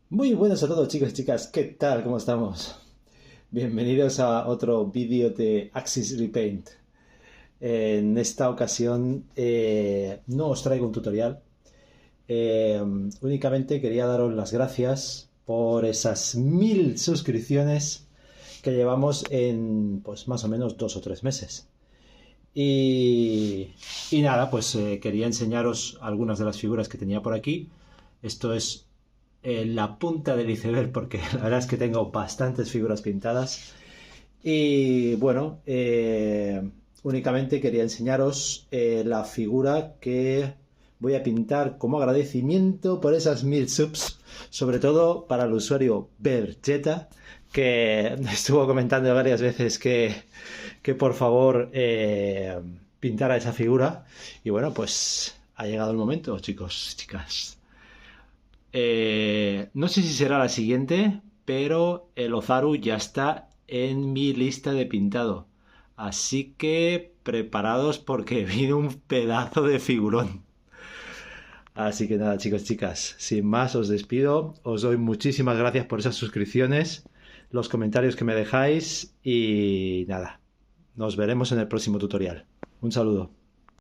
Muy buenas a todos chicos y chicas, ¿qué tal? ¿Cómo estamos? Bienvenidos a otro vídeo de Axis Repaint. En esta ocasión no os traigo un tutorial, eh, únicamente quería daros las gracias por esas 1000 suscripciones que llevamos en pues más o menos 2 o 3 meses. Y, y nada, pues quería enseñaros algunas de las figuras que tenía por aquí. Esto es la punta del iceberg porque la verdad es que tengo bastantes figuras pintadas. Y bueno, únicamente quería enseñaros la figura que voy a pintar como agradecimiento por esas 1000 subs, sobre todo para el usuario Berjeta, que estuvo comentando varias veces que por favor pintara esa figura. Y bueno, pues ha llegado el momento, chicos, chicas. No sé si será la siguiente, pero el Ozaru ya está en mi lista de pintado. Así que preparados porque viene un pedazo de figurón. Así que nada, chicos, chicas, sin más os despido. Os doy muchísimas gracias por esas suscripciones, los comentarios que me dejáis y nada, nos veremos en el próximo tutorial. Un saludo.